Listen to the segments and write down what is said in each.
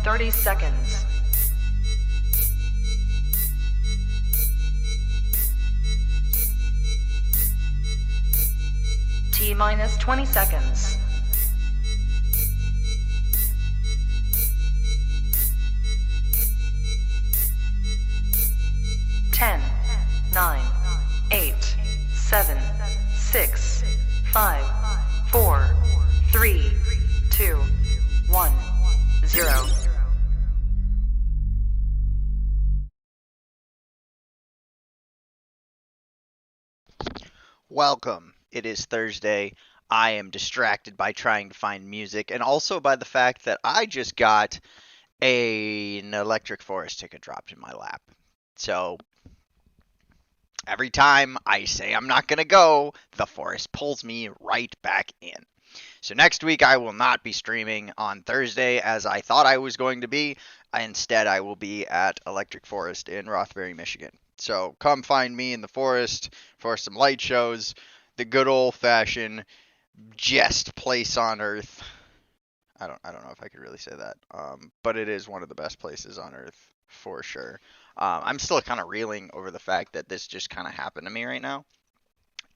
30 seconds. T-minus 20 seconds. Ten, 9, 8, 7, 6, 5, 4, 3, 2, 1, 0. Welcome. It is Thursday. I am distracted by trying to find music and also by the fact that I just got an Electric Forest ticket dropped in my lap. So every time I say I'm not going to go, the forest pulls me right back in. So next week I will not be streaming on Thursday as I thought I was going to be. Instead, I will be at Electric Forest in Rothbury, Michigan. So come find me in the forest for some light shows, the good old-fashioned Jest place on Earth. I don't know if I could really say that, but it is one of the best places on Earth for sure. I'm still kind of reeling over the fact that this just kind of happened to me right now.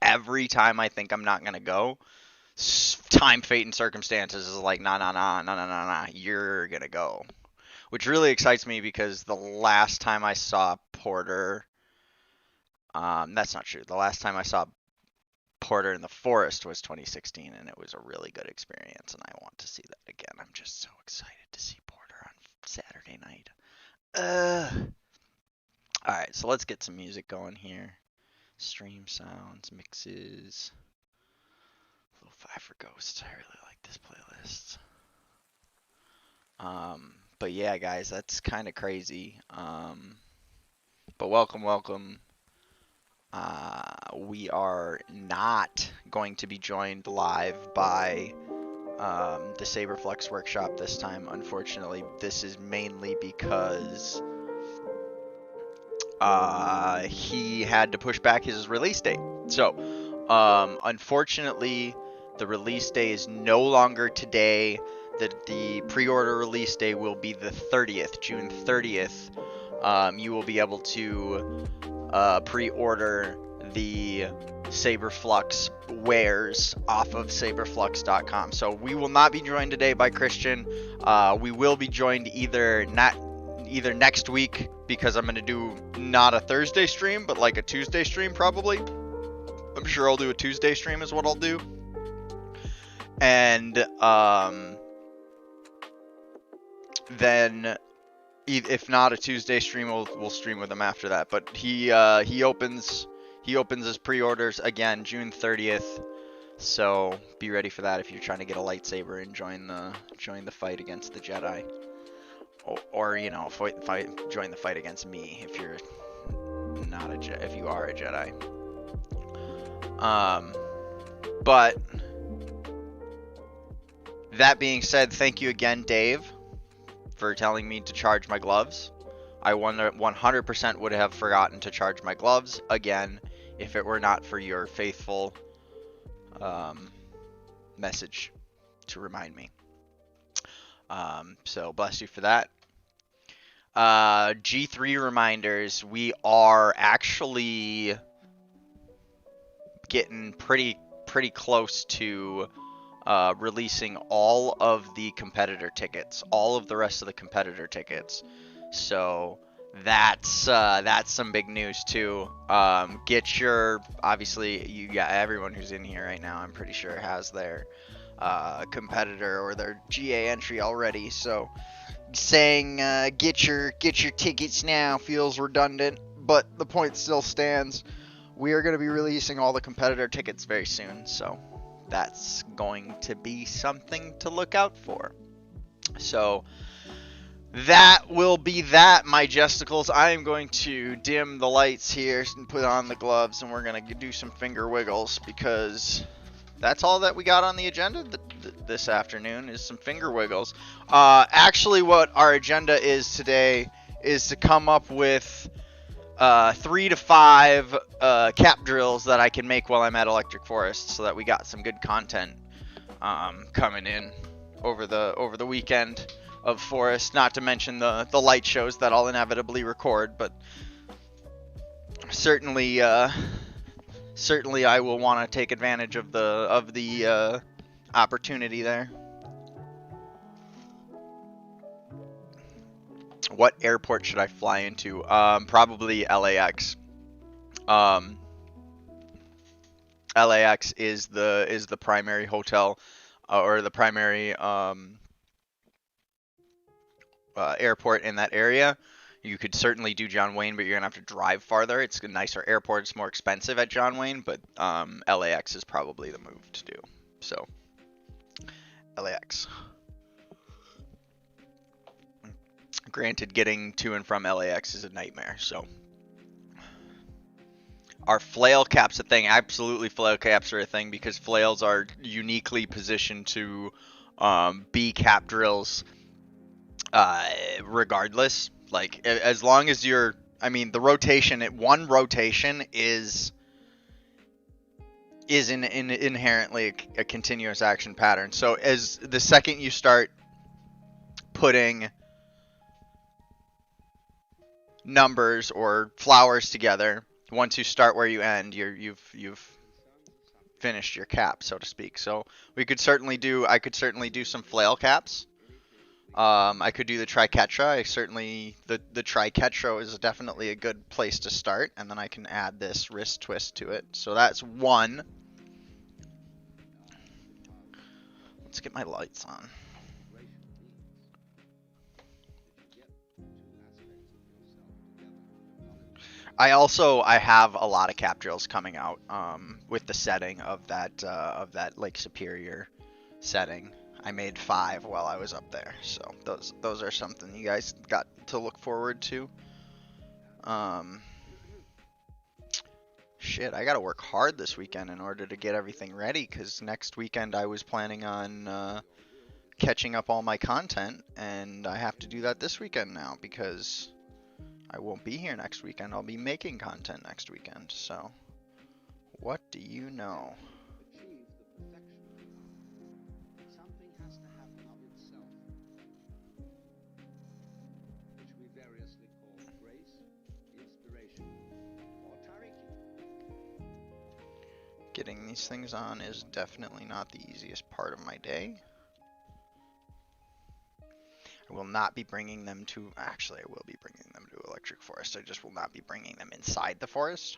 Every time I think I'm not going to go, time, fate, and circumstances is like, nah, you're going to go. Which really excites me because the last time I saw Porter, that's not true. The last time I saw Porter in the forest was 2016, and it was a really good experience, and I want to see that again. I'm just so excited to see Porter on Saturday night. Alright, so let's get some music going here. Stream sounds, mixes. Little 5 for Ghosts. I really like this playlist. But yeah, guys, that's kind of crazy. But welcome. We are not going to be joined live by the Saberflux workshop this time, unfortunately. This is mainly because he had to push back his release date. So, unfortunately, the release day is no longer today. The pre-order release day will be the 30th, June 30th. You will be able to pre-order the Saberflux wares off of saberflux.com. So we will not be joined today by Christian. We will be joined either next week, because I'm going to do not a Thursday stream, but like a Tuesday stream probably. I'm sure I'll do a Tuesday stream is what I'll do. And then if not a Tuesday stream, we'll stream with him after that. But he opens his pre-orders again June 30th. So be ready for that if you're trying to get a lightsaber and join the fight against the Jedi, or you know, join the fight against me if you're not if you are a Jedi. But that being said, thank you again, Dave, for telling me to charge my gloves. I 100% would have forgotten to charge my gloves again if it were not for your faithful message to remind me. So bless you for that. G3 reminders. We are actually getting pretty close to releasing all of the competitor tickets, all of the rest of the competitor tickets. So that's some big news too. Get your, obviously everyone who's in here right now, I'm pretty sure has their competitor or their GA entry already. So saying get your tickets now feels redundant, but the point still stands. We are going to be releasing all the competitor tickets very soon, so that's going to be something to look out for. So that will be that, my Jesticles. I am going to dim the lights here and put on the gloves, and we're going to do some finger wiggles, because that's all that we got on the agenda this afternoon is some finger wiggles. Actually, what our agenda is today is to come up with 3 to 5 cap drills that I can make while I'm at Electric Forest, so that we got some good content coming in over the weekend of Forest. Not to mention the light shows that I'll inevitably record, but certainly I will want to take advantage of the opportunity there. What airport should I fly into? Probably LAX. LAX is the primary hotel or the primary airport in that area. You could certainly do John Wayne, but you're gonna have to drive farther. It's a nicer airport. It's more expensive at John Wayne, but LAX is probably the move to do. So LAX. Granted, getting to and from LAX is a nightmare. So are flail caps a thing? Absolutely, flail caps are a thing, because flails are uniquely positioned to be cap drills regardless. Like, as long as you're, I mean, the rotation, one rotation is inherently a continuous action pattern. So as the second you start putting numbers or flowers together, once you start where you end, you've finished your cap, so to speak. So I could certainly do some flail caps. I could do the triquetra. The triquetra is definitely a good place to start, and then I can add this wrist twist to it. So that's one. Let's get my lights on. I have a lot of cap drills coming out with the setting of that Lake Superior setting. I made 5 while I was up there, so those are something you guys got to look forward to. Shit, I gotta work hard this weekend in order to get everything ready, because next weekend I was planning on catching up all my content, and I have to do that this weekend now, because I won't be here next weekend. I'll be making content next weekend, so what do you know? Getting these things on is definitely not the easiest part of my day. I will not be bringing them to, actually I will be bringing them to Electric Forest. I just will not be bringing them inside the forest,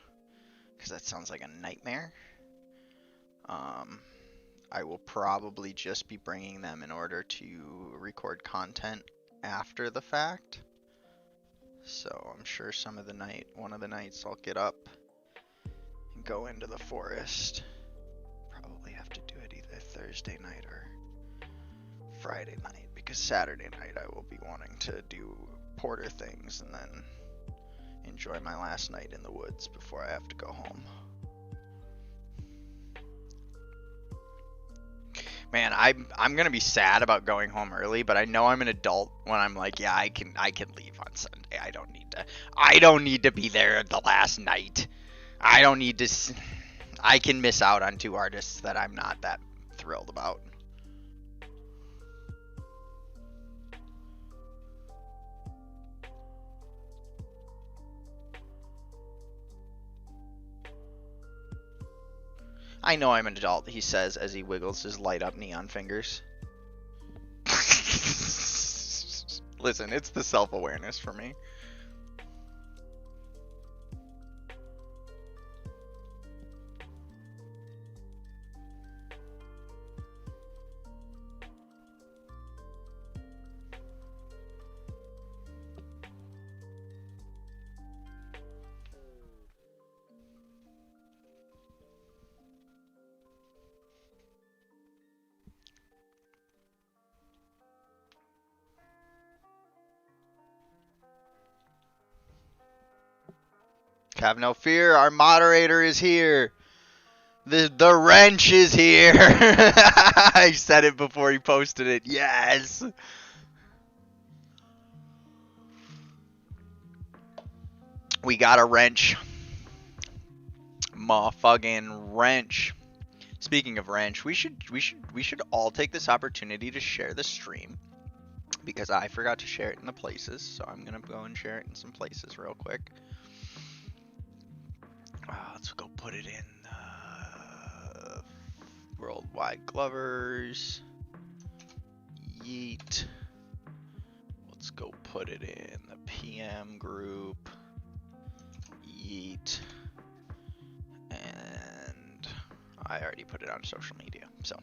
because that sounds like a nightmare. I will probably just be bringing them in order to record content after the fact. So I'm sure one of the nights I'll get up and go into the forest. Probably have to do it either Thursday night or Friday night, because Saturday night I will be wanting to do porter things and then enjoy my last night in the woods before I have to go home. Man, I'm gonna be sad about going home early, but I know I'm an adult when I'm like, yeah, I can leave on Sunday. I don't need to be there the last night. I don't need to. I can miss out on 2 artists that I'm not that thrilled about. I know I'm an adult, he says as he wiggles his light up neon fingers. Listen, it's the self-awareness for me. Have no fear, our moderator is here. The wrench is here. I said it before he posted it. Yes. We got a wrench. Motherfucking wrench. Speaking of wrench, we should all take this opportunity to share the stream, because I forgot to share it in the places, so I'm gonna go and share it in some places real quick. Let's go put it in Worldwide Glovers. Yeet. Let's go put it in the PM group. Yeet. And I already put it on social media, so.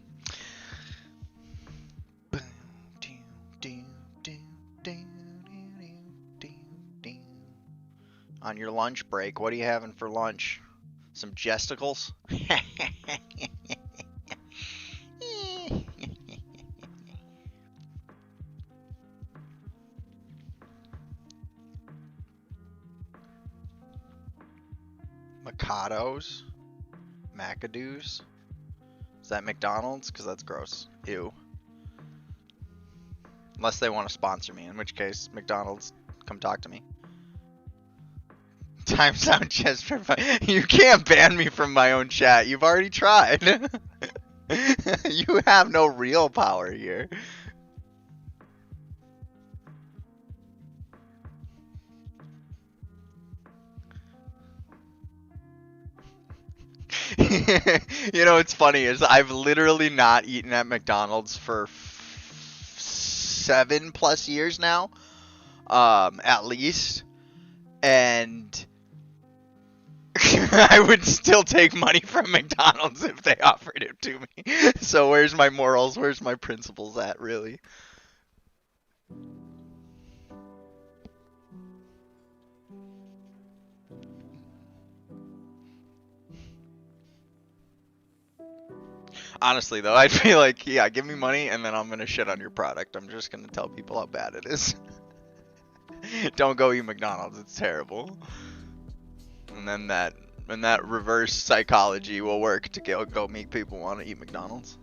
On your lunch break, what are you having for lunch? Some jesticles? Macados? Macadoos? Is that McDonald's? Because that's gross. Ew. Unless they want to sponsor me, in which case, McDonald's, come talk to me. Time's out just for fun. You can't ban me from my own chat. You've already tried. You have no real power here. You know, what's funny is I've literally not eaten at McDonald's for 7+ years now, at least, and I would still take money from McDonald's if they offered it to me. So where's my morals? Where's my principles at, really? Honestly, though, I'd be like, yeah, give me money, and then I'm going to shit on your product. I'm just going to tell people how bad it is. Don't go eat McDonald's. It's terrible. And then that reverse psychology will work to go make people want to eat McDonald's.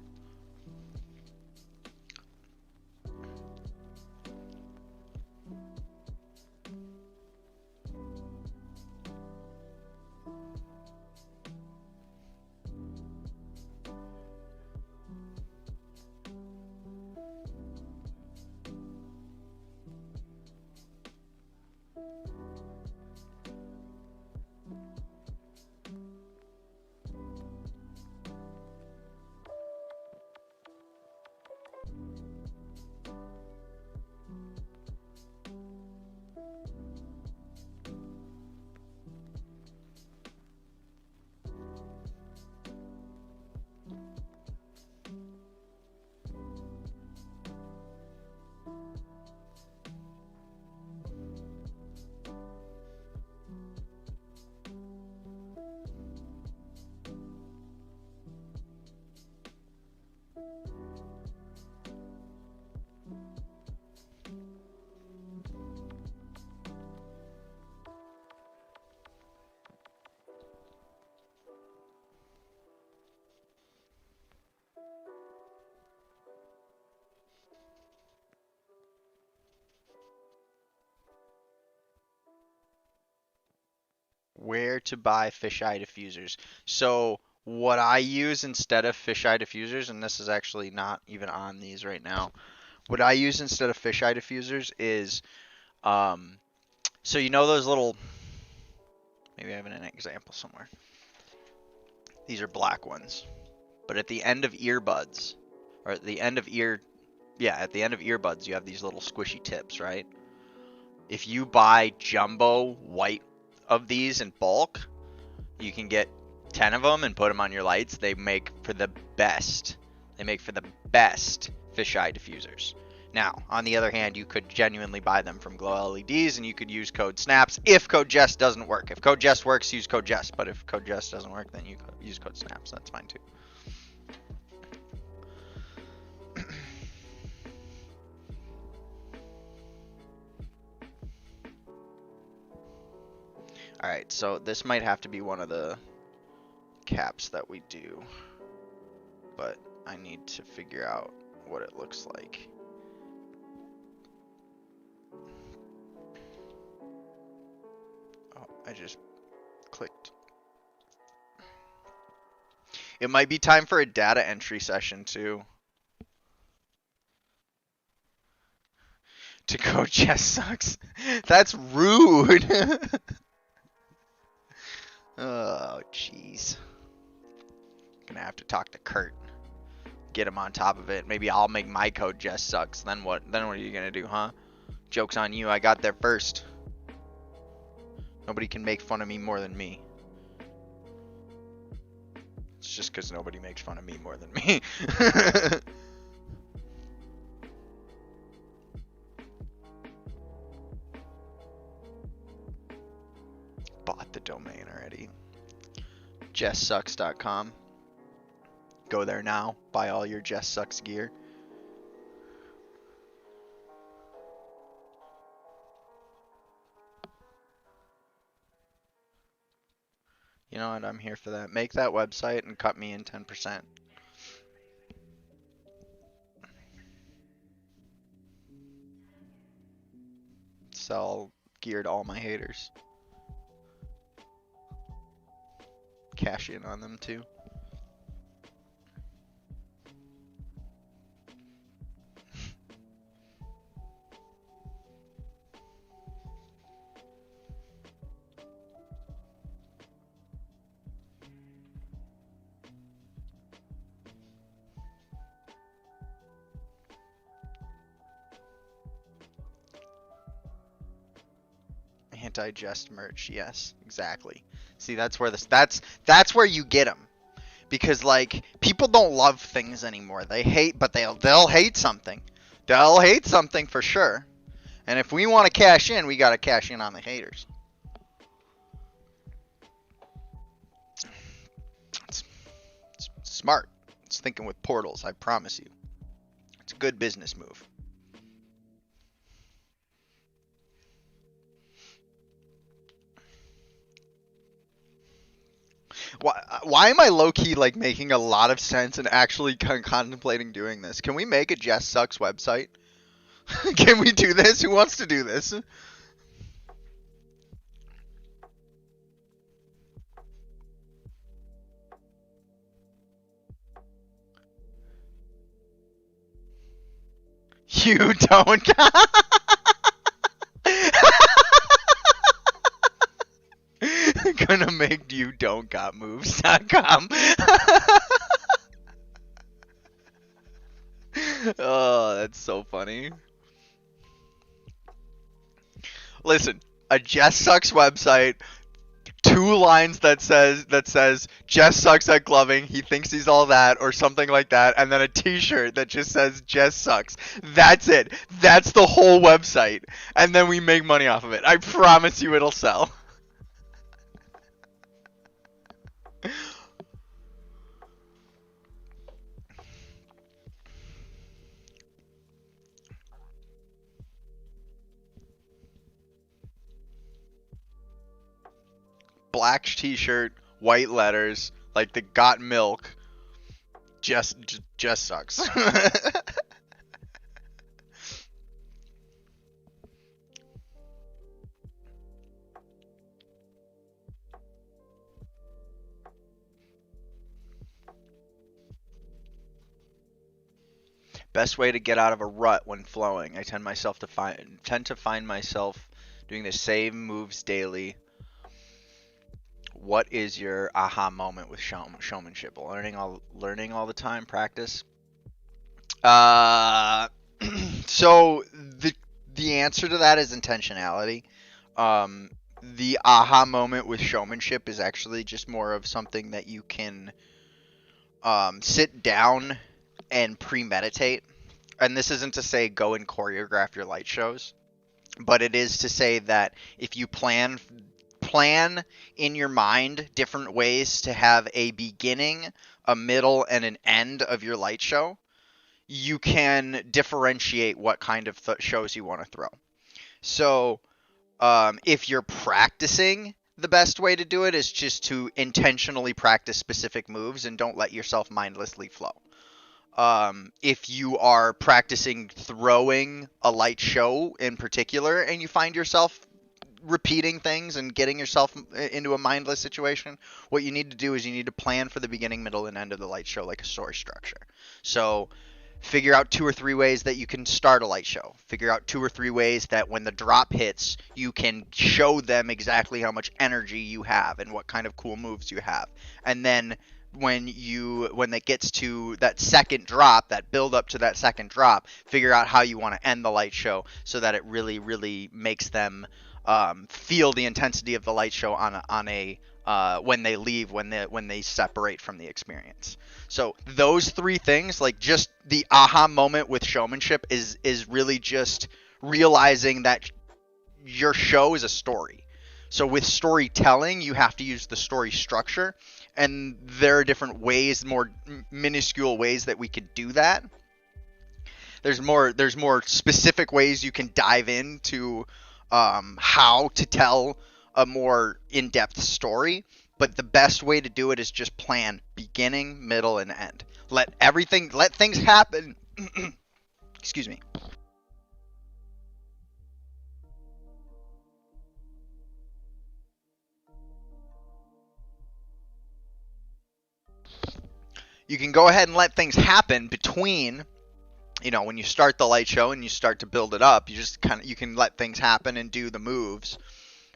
where to buy fisheye diffusers. So what I use instead of fisheye diffusers, and this is actually not even on these right now, what I use instead of fisheye diffusers is, so you know those little, maybe I have an example somewhere. These are black ones, but at the end of earbuds, or at the end of at the end of earbuds, you have these little squishy tips, right? If you buy jumbo white of these in bulk, you can get 10 of them and put them on your lights. They make for the best. They make for the best fisheye diffusers. Now, on the other hand, you could genuinely buy them from Glow LEDs, and you could use code SNAPS if code Jest doesn't work. If code Jest works, use code Jest. But if code Jest doesn't work, then you use code SNAPS. That's fine too. Alright, so this might have to be one of the caps that we do, but I need to figure out what it looks like. Oh, I just clicked. It might be time for a data entry session too. To go Jest sucks. That's rude. Oh, jeez. Gonna have to talk to Kurt. Get him on top of it. Maybe I'll make my code Jest sucks. Then what? Then what are you gonna do, huh? Joke's on you. I got there first. Nobody can make fun of me more than me. It's just because nobody makes fun of me more than me. Bought the domain already. JestSucks.com. Go there now. Buy all your Jest Sucks gear. You know what? I'm here for that. Make that website and cut me in 10%. Sell gear to all my haters. Cash in on them too. Anti-Jest merch, yes, exactly. See, that's where that's where you get them, because like people don't love things anymore. They hate, but they'll hate something. They'll hate something for sure. And if we want to cash in, we got to cash in on the haters. It's smart. It's thinking with portals. I promise you, it's a good business move. Why am I low-key like making a lot of sense and actually contemplating doing this? Can we make a Jest Sucks website? Can we do this? Who wants to do this? You don't. Gonna make you don't got moves.com. Oh, that's so funny. Listen, a Jest Sucks website, 2 lines that says Jest sucks at gloving, he thinks he's all that, or something like that, and then a t-shirt that just says Jest sucks. That's it. That's the whole website. And then we make money off of it. I promise you it'll sell. Black t-shirt, white letters, like the got milk. Just sucks. Best way to get out of a rut when flowing. I tend to find myself doing the same moves daily. What is your aha moment with showmanship? Learning all the time, practice. So the answer to that is intentionality. The aha moment with showmanship is actually just more of something that you can sit down and premeditate. And this isn't to say go and choreograph your light shows, but it is to say that if you plan in your mind different ways to have a beginning, a middle, and an end of your light show, you can differentiate what kind of shows you want to throw. So if you're practicing, the best way to do it is just to intentionally practice specific moves and don't let yourself mindlessly flow. If you are practicing throwing a light show in particular and you find yourself repeating things and getting yourself into a mindless situation, what you need to do is you need to plan for the beginning, middle, and end of the light show like a story structure. So figure out 2 or 3 ways that you can start a light show. Figure out 2 or 3 ways that when the drop hits, you can show them exactly how much energy you have and what kind of cool moves you have. And then when it gets to that second drop, that build up to that second drop, figure out how you want to end the light show so that it really, really makes them feel the intensity of the light show when they leave, when they separate from the experience. So those 3 things, like just the aha moment with showmanship is really just realizing that your show is a story. So with storytelling, you have to use the story structure, and there are different ways, more minuscule ways that we could do that. There's more specific ways you can dive into how to tell a more in-depth story, but the best way to do it is just plan beginning, middle, and end. Let things happen. Excuse me. You can go ahead and let things happen between, when you start the light show and you start to build it up, you can let things happen and do the moves.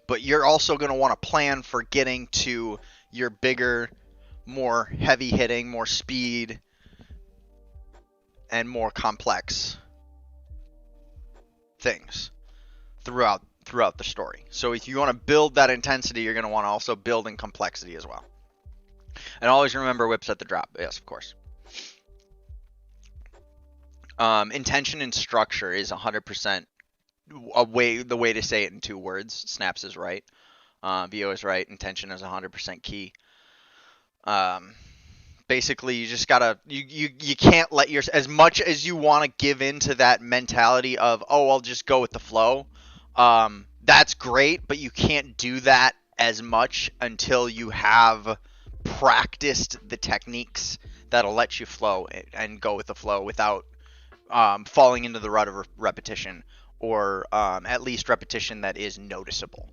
But you're also going to want to plan for getting to your bigger, more heavy hitting, more speed, and more complex things throughout the story. So if you want to build that intensity, you're going to want to also build in complexity as well. And always remember whips at the drop. Yes, of course. Intention and structure is 100% the way to say it in 2 words. Snaps is right. VO is right. Intention is 100% key. Basically, you just gotta you can't let as much as you want to give into that mentality of, oh, I'll just go with the flow. That's great, but you can't do that as much until you have practiced the techniques that'll let you flow and go with the flow without falling into the rut of repetition, or at least repetition that is noticeable.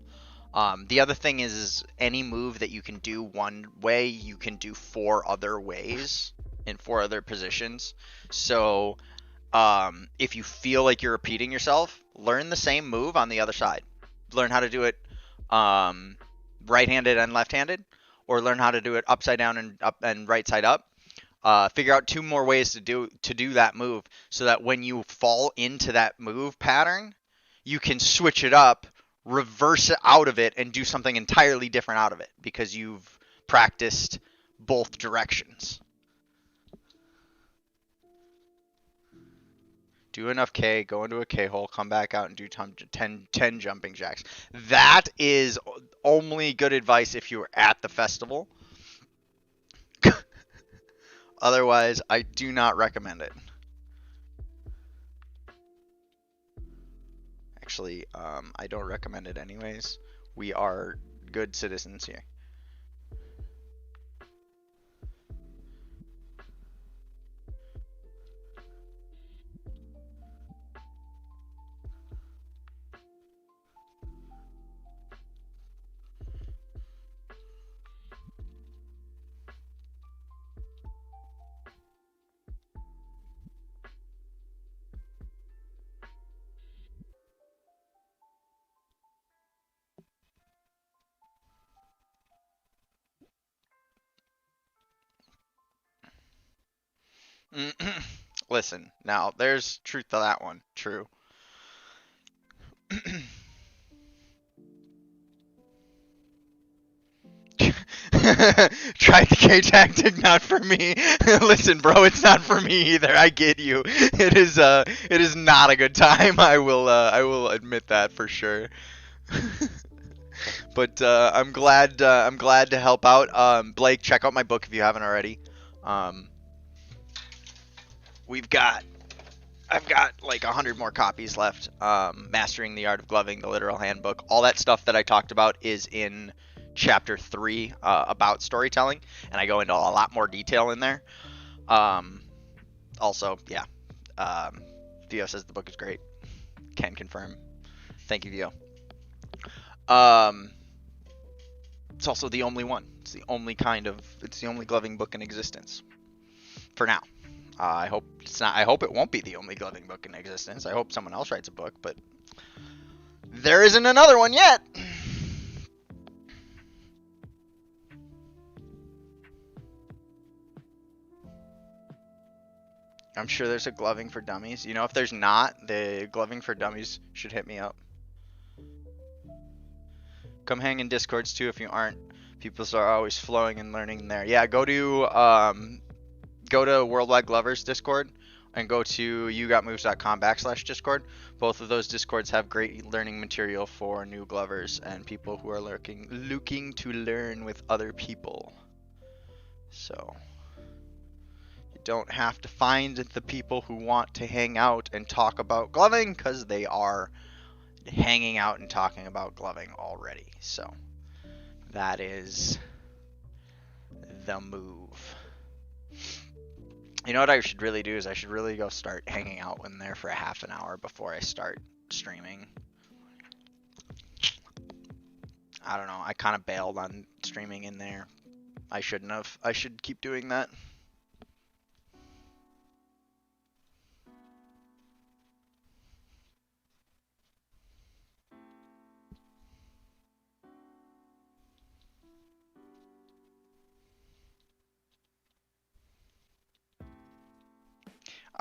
The other thing is any move that you can do one way, you can do 4 other ways in 4 other positions. So if you feel like you're repeating yourself, learn the same move on the other side. Learn how to do it right-handed and left-handed, or learn how to do it upside down and up and right side up. Figure out 2 more ways to do that move, so that when you fall into that move pattern, you can switch it up, reverse it out of it, and do something entirely different out of it because you've practiced both directions. Do enough K, go into a K hole, come back out and do 10 jumping jacks. That is only good advice if you're at the festival. Otherwise, I do not recommend it. Actually, I don't recommend it anyways. We are good citizens here. Listen, now there's truth to that one. True. Try the K tactic, not for me. Listen, bro, it's not for me either. I get you. It is not a good time. I will admit that for sure. But I'm glad to help out. Blake, check out my book if you haven't already. I've got like 100 more copies left. Mastering the Art of Gloving, the Literal Handbook. All that stuff that I talked about is in chapter 3 about storytelling, and I go into a lot more detail in there. Also, yeah. Theo says the book is great. Can confirm. Thank you, Theo. It's also the only one. It's the only gloving book in existence. For now. I hope it's not. I hope it won't be the only gloving book in existence. I hope someone else writes a book, but there isn't another one yet. I'm sure there's a Gloving for Dummies. You know, if there's not, the Gloving for Dummies should hit me up. Come hang in Discords too if you aren't. People are always flowing and learning there. Yeah, go to Worldwide Glovers Discord and go to yougotmoves.com/Discord. Both of those Discords have great learning material for new Glovers and people who are looking to learn with other people. So you don't have to find the people who want to hang out and talk about gloving, because they are hanging out and talking about gloving already. So that is the move. You know what I should really do is I should really go start hanging out in there for a half an hour before I start streaming. I don't know. I kind of bailed on streaming in there. I shouldn't have. I should keep doing that.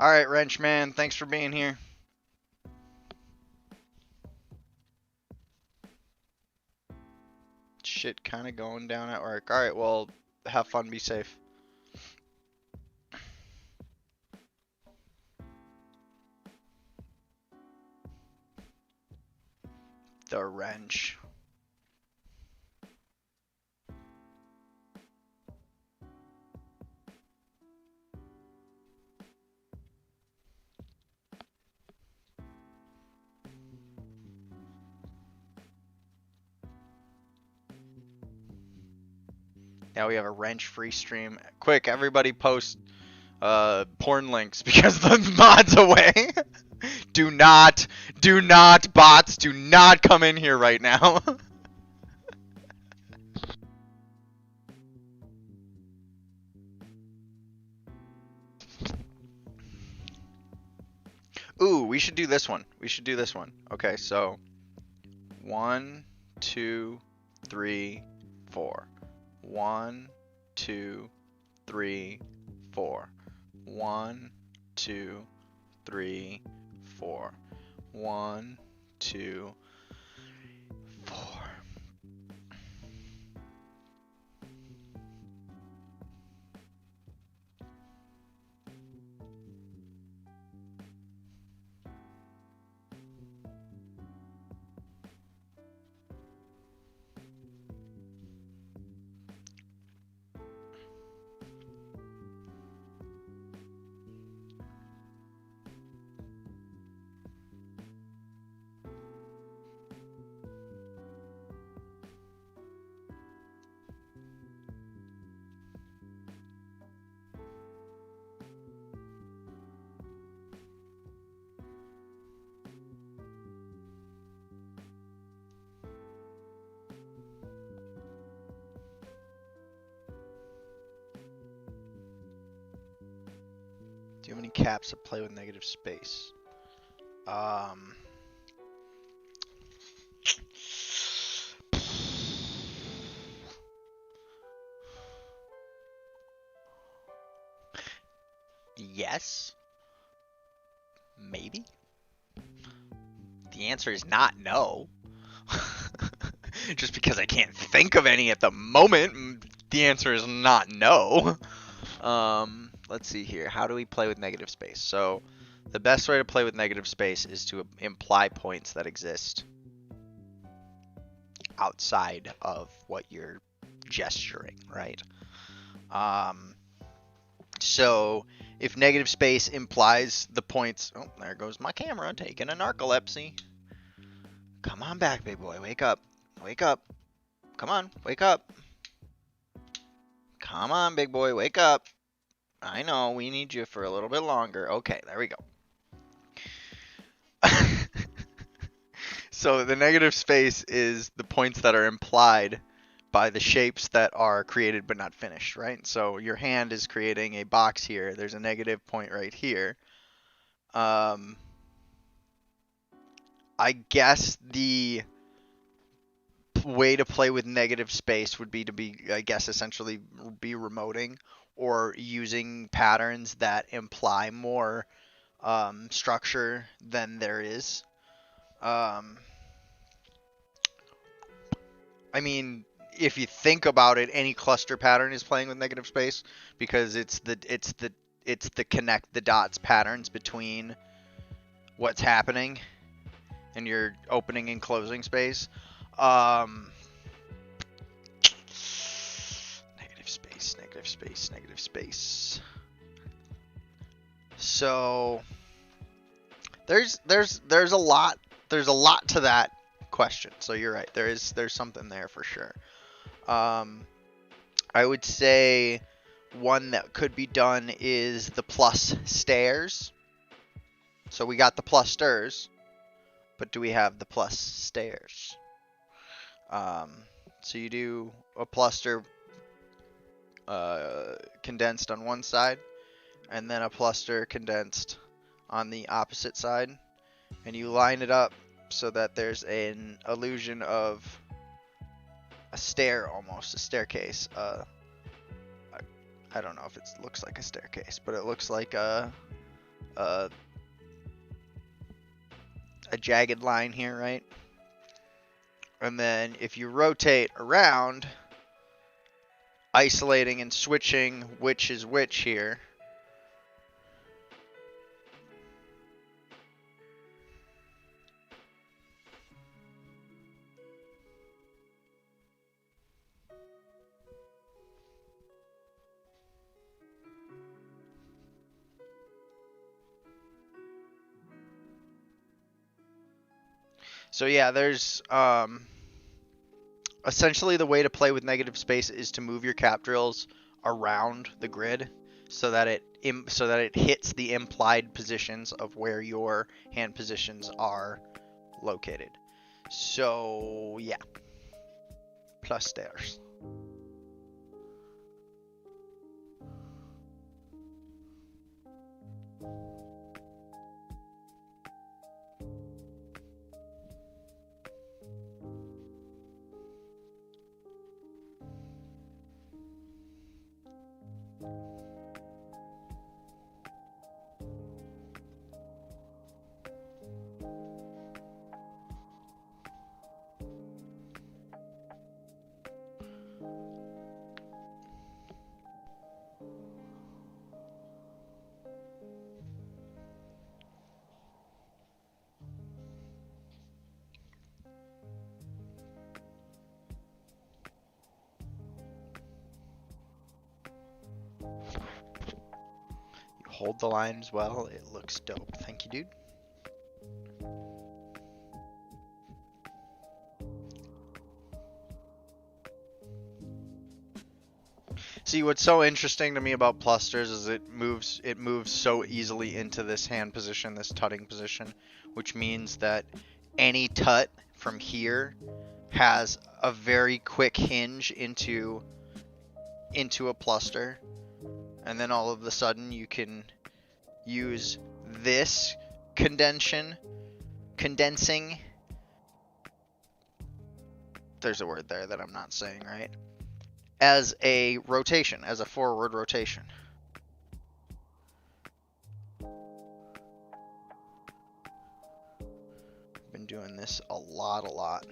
All right, Wrenchman, thanks for being here. Shit kind of going down at work. All right, well, have fun, be safe. The wrench. Now we have a wrench-free stream. Quick, everybody post porn links because the mod's away. Do not, bots, do not come in here right now. Ooh, we should do this one. Okay, so 1, 2, 3, 4. 1, 2, 3, 4. 1, 2, 3, 4. 1, 2, 4. Do you have any caps that play with negative space? Yes. Maybe. The answer is not no. Just because I can't think of any at the moment, the answer is not no. Let's see here. How do we play with negative space? So the best way to play with negative space is to imply points that exist outside of what you're gesturing, right? So if negative space implies the points... Oh, there goes my camera taking a narcolepsy. Come on back, big boy. Wake up. Wake up. Come on. Wake up. Come on, big boy. Wake up. I know. We need you for a little bit longer. Okay, there we go. So the negative space is the points that are implied by the shapes that are created but not finished, right? So your hand is creating a box here. There's a negative point right here. I guess the way to play with negative space would be to be, I guess, essentially be remoting or using patterns that imply more structure than there is. I mean, if you think about it, any cluster pattern is playing with negative space because it's the connect the dots patterns between what's happening and your opening and closing space. Negative space, negative space, negative space. So there's a lot to that question. So you're right. There's something there for sure. I would say one that could be done is the plus stairs. So we got the plus stairs, but do we have the plus stairs? So you do a cluster condensed on one side, and then a cluster condensed on the opposite side, and you line it up so that there's an illusion of a stair, almost a staircase. I don't know if it looks like a staircase, but it looks like a jagged line here, right? And then if you rotate around, isolating and switching which is which here, so yeah, there's essentially the way to play with negative space is to move your cap drills around the grid so that it hits the implied positions of where your hand positions are located. So yeah, plus stairs. Hold the lines well. It looks dope. Thank you, dude. See, what's so interesting to me about clusters is it moves so easily into this hand position, this tutting position, which means that any tut from here has a very quick hinge into a cluster. And then all of a sudden you can use this condensing, there's a word there that I'm not saying right, as a rotation, as a forward rotation. doing this a lot.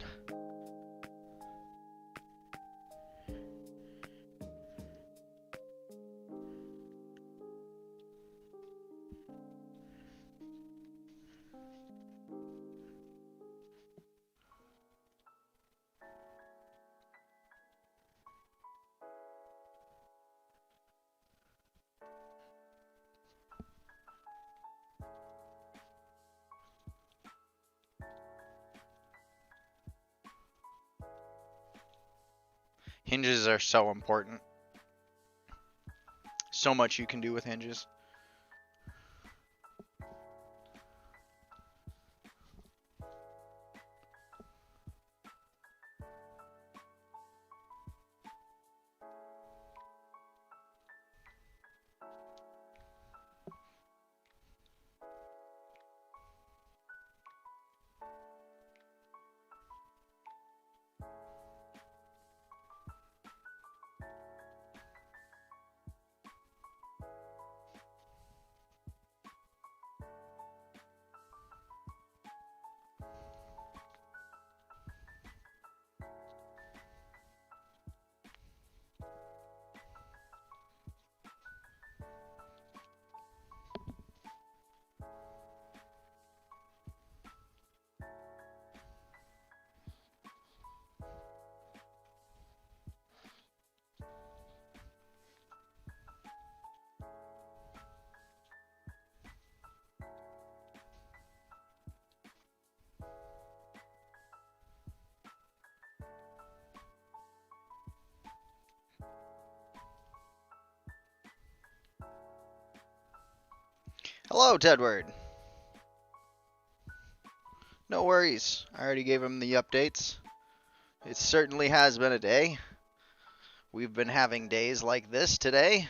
Hinges are so important. So much you can do with hinges. Hello, Tedward. No worries. I already gave him the updates. It certainly has been a day. We've been having days like this today.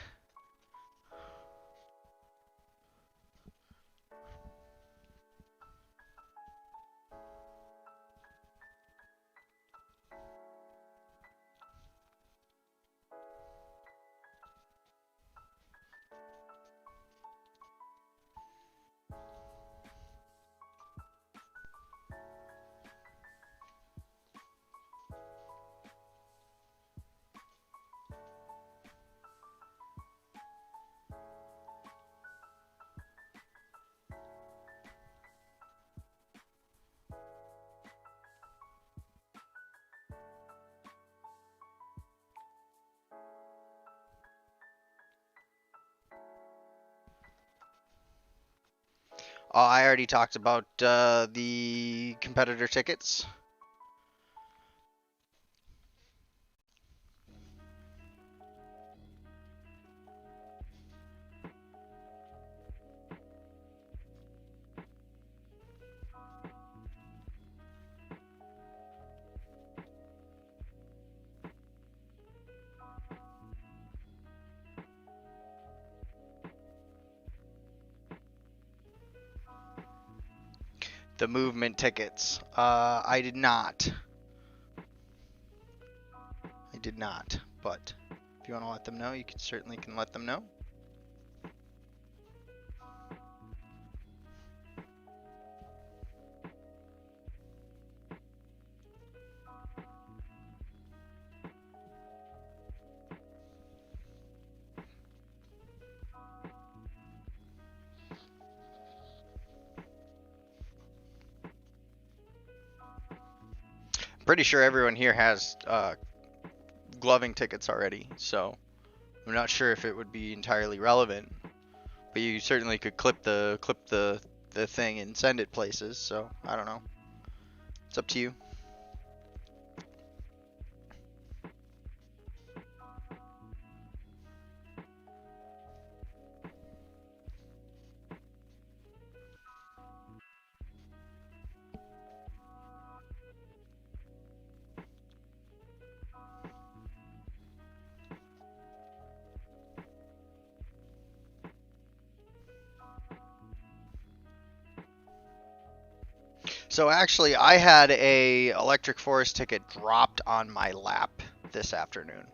I already talked about the competitor tickets. The movement tickets. I did not. But if you want to let them know, you certainly can let them know. Pretty sure everyone here has gloving tickets already, so I'm not sure if it would be entirely relevant, but you certainly could clip the thing and send it places. So I don't know. It's up to you. So actually, I had a Electric Forest ticket dropped on my lap this afternoon.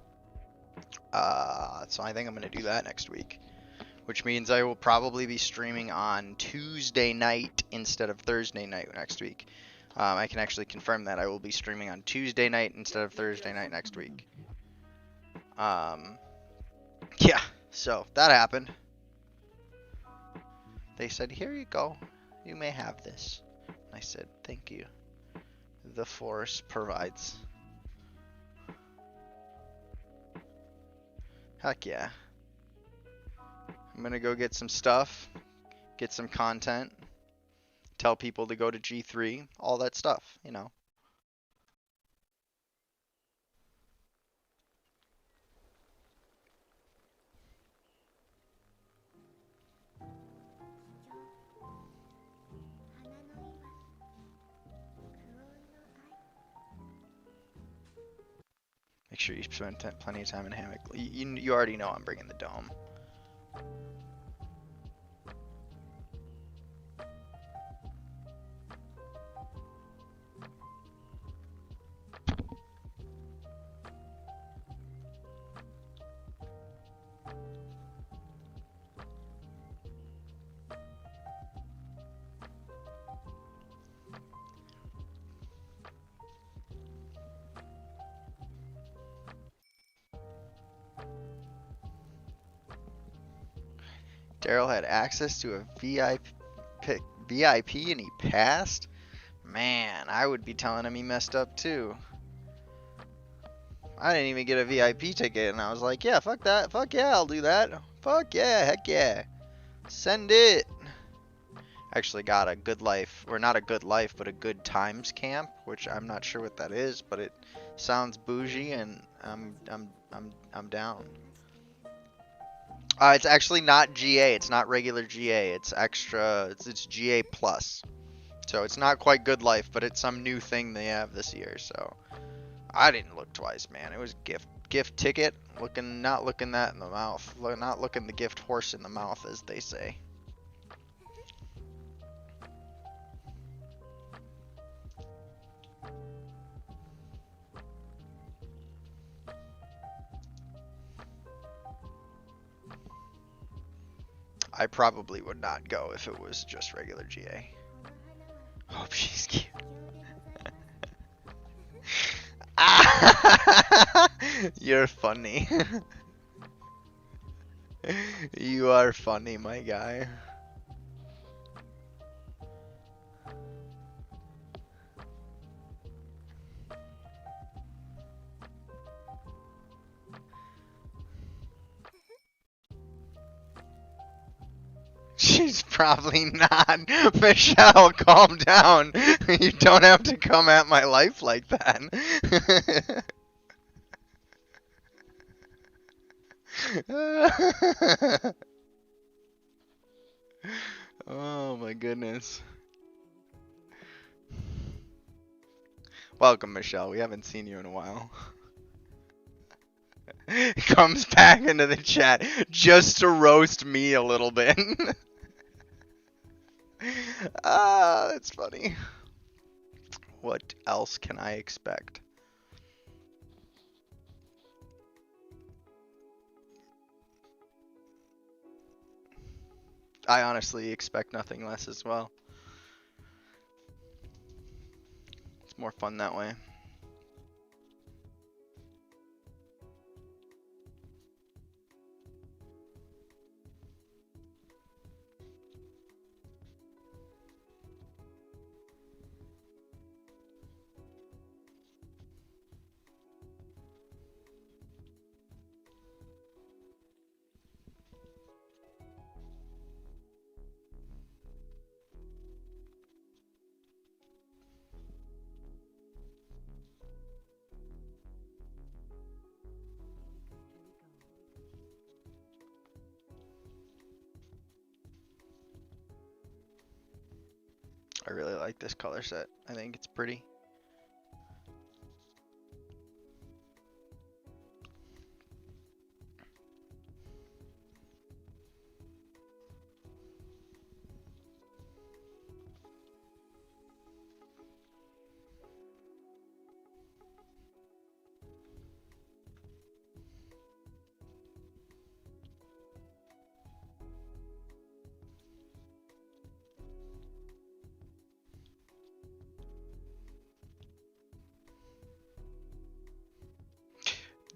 So I think I'm going to do that next week, which means I will probably be streaming on Tuesday night instead of Thursday night next week. I can actually confirm that I will be streaming on Tuesday night instead of Thursday night next week. Yeah, so that happened. They said, here you go. You may have this. I said, thank you. The Force provides. Heck yeah. I'm gonna go get some stuff, get some content, tell people to go to G3, all that stuff, you know. Make sure you spend plenty of time in hammock. You already know I'm bringing the dome. Daryl had access to a VIP and he passed? Man, I would be telling him he messed up too. I didn't even get a VIP ticket and I was like, yeah, fuck that. Fuck yeah, I'll do that. Fuck yeah, heck yeah. Send it. Actually got a good life, or not a good life, but a good times camp, which I'm not sure what that is, but it sounds bougie and I'm down. It's actually not GA. It's not regular GA. It's extra. It's GA plus. So it's not quite good life, but it's some new thing they have this year. So I didn't look twice, man. It was gift ticket. Not looking that in the mouth. Not looking the gift horse in the mouth, as they say. I probably would not go if it was just regular GA. Hope she's cute. You're funny. You are funny, my guy. She's probably not. Michelle, calm down. You don't have to come at my life like that. Oh my goodness. Welcome, Michelle. We haven't seen you in a while. Comes back into the chat just to roast me a little bit. Ah, that's funny. What else can I expect? I honestly expect nothing less as well. It's more fun that way. I really like this color set. I think it's pretty.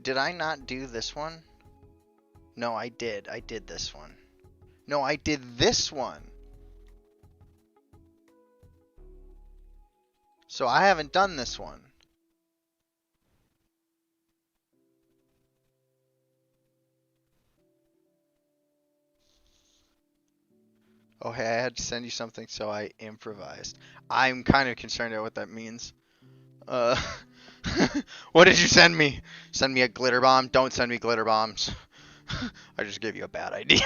did I not do this one? No, I did. I did this one. No, I did this one. So I haven't done this one. Oh, hey, I had to send you something, so I improvised. I'm kind of concerned at what that means. What did you send me? Send me a glitter bomb? Don't send me glitter bombs. I just gave you a bad idea.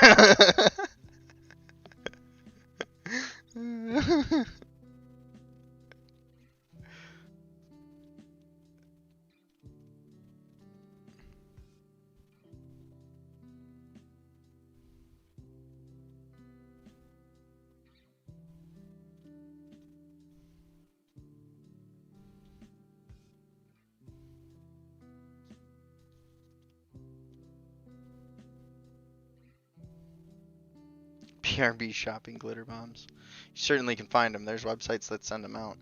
PRB shopping glitter bombs. You certainly can find them. There's websites that send them out.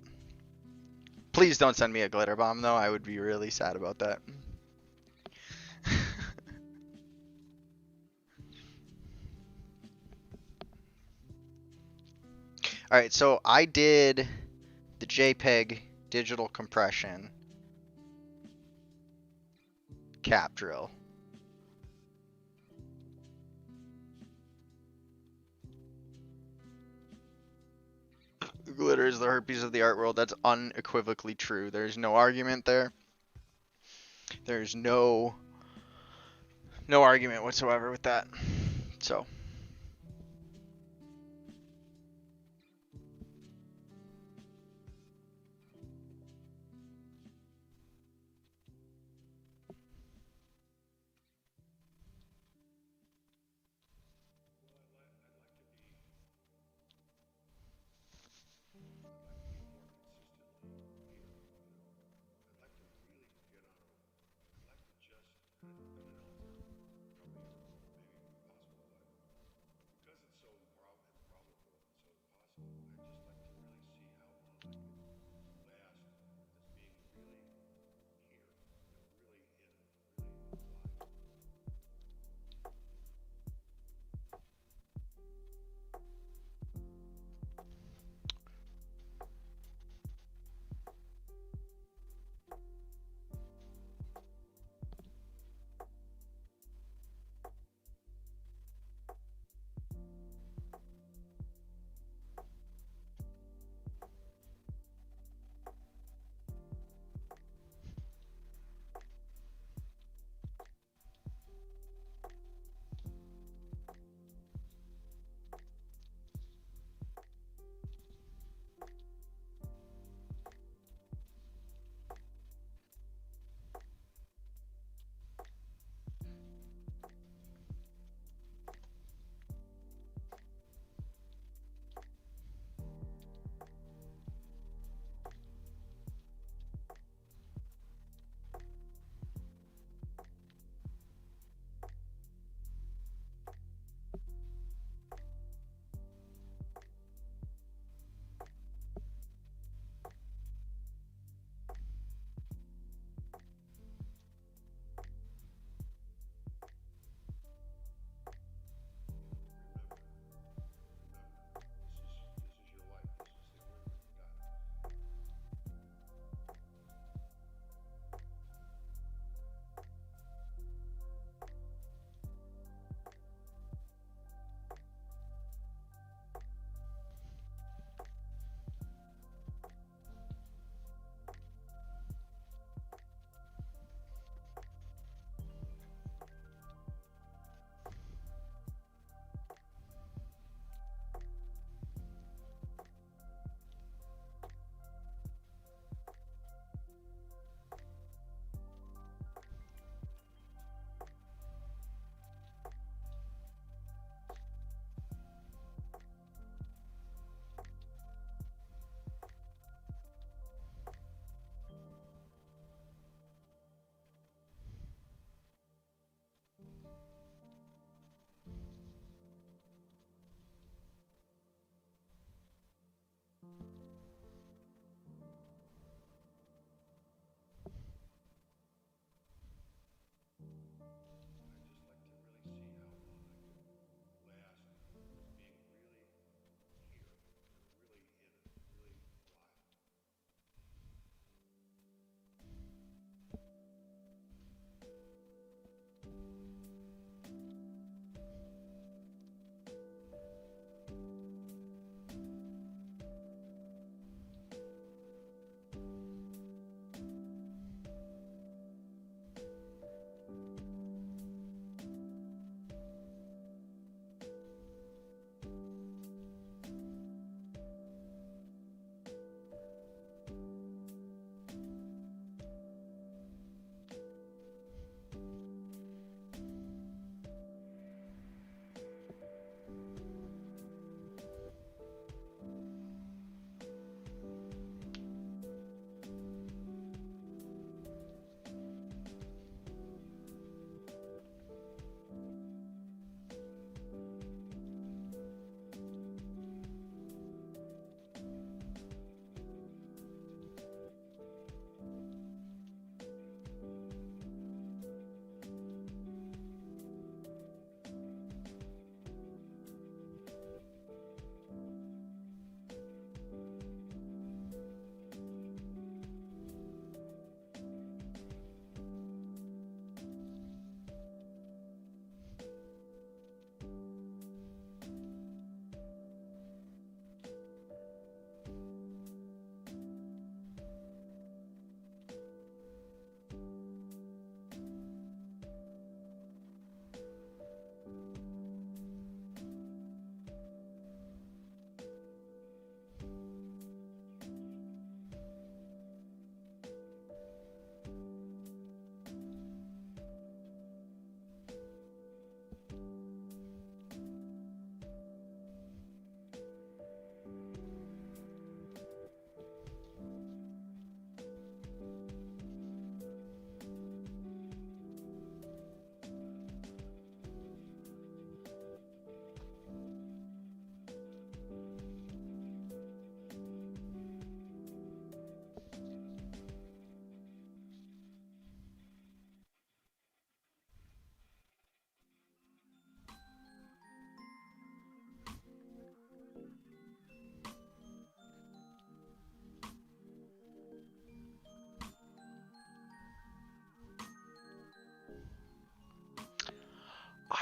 Please don't send me a glitter bomb, though. I would be really sad about that. Alright, so I did the JPEG digital compression cap drill. Glitter is the herpes of the art world. That's unequivocally true. There's no argument there. There's no argument whatsoever with that. So.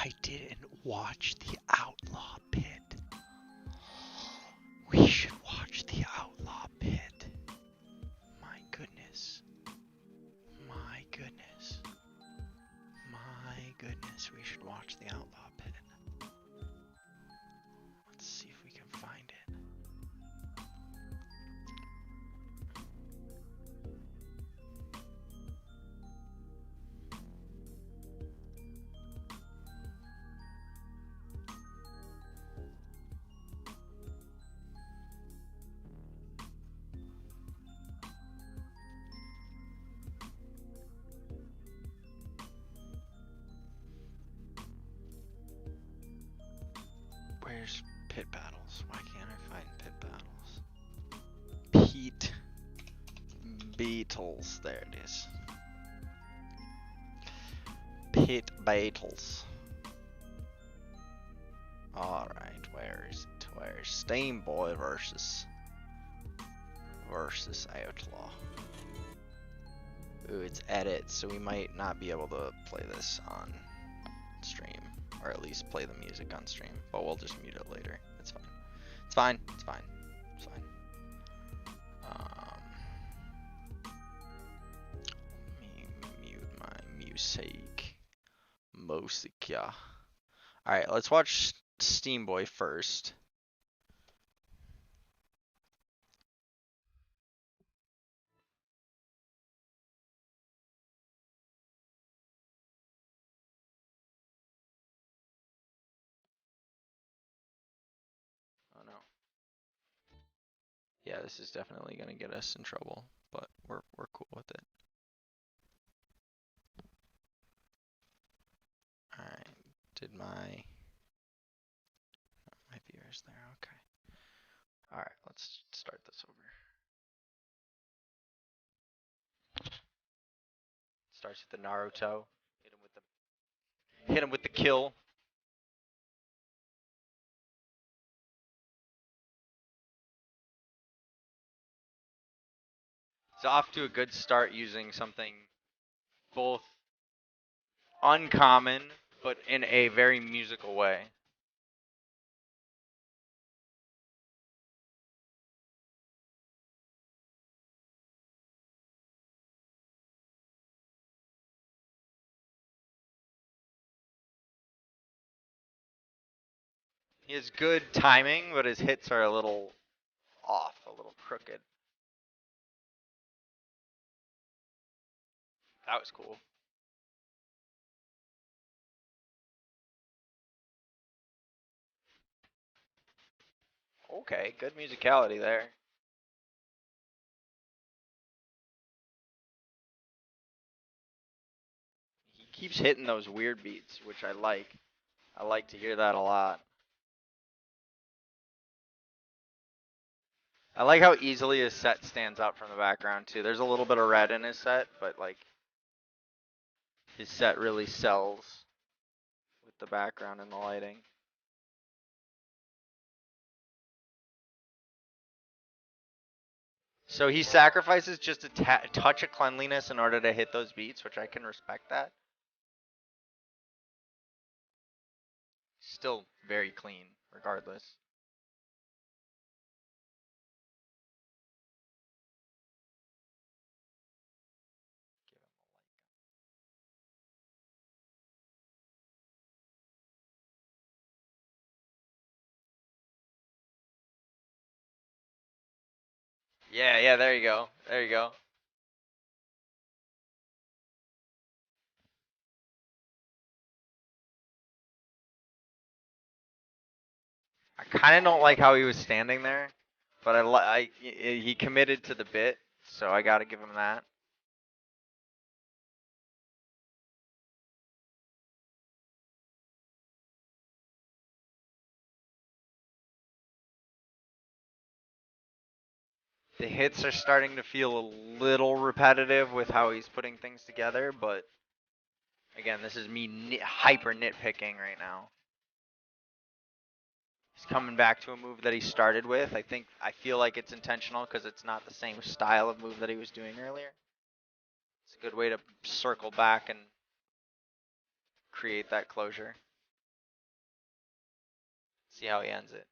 I didn't watch the Outlaw Pit. We should watch the Outlaw Pit. My goodness. My goodness. My goodness, we should watch the Outlaw Pit. Let's see if we can find it. Where's Pit Battles? Why can't I find Pit Battles? Pete Beatles. There it is. Pit Battles. Alright, where is it? Where's Steam Boy versus Outlaw? Ooh, it's edit, so we might not be able to play this on stream. Or at least play the music on stream, but we'll just mute it later. It's fine. It's fine. It's fine. It's fine. Let me mute my music. Musica. Alright, let's watch Steam Boy first. Oh no. Yeah, this is definitely gonna get us in trouble, but we're cool with it. Alright, did my viewers there? Okay. Alright, let's start this over. Starts with the Naruto. Hit him with the kill. It's off to a good start using something both uncommon, but in a very musical way. He has good timing, but his hits are a little off, a little crooked. That was cool. Okay, good musicality there. He keeps hitting those weird beats, which I like. I like to hear that a lot. I like how easily his set stands out from the background too. There's a little bit of red in his set, but like his set really sells with the background and the lighting. So he sacrifices just a touch of cleanliness in order to hit those beats, which I can respect that. Still very clean, regardless. Yeah, there you go. There you go. I kind of don't like how he was standing there, but he committed to the bit, so I got to give him that. The hits are starting to feel a little repetitive with how he's putting things together, but again, this is me hyper nitpicking right now. He's coming back to a move that he started with. I feel like it's intentional because it's not the same style of move that he was doing earlier. It's a good way to circle back and create that closure. See how he ends it.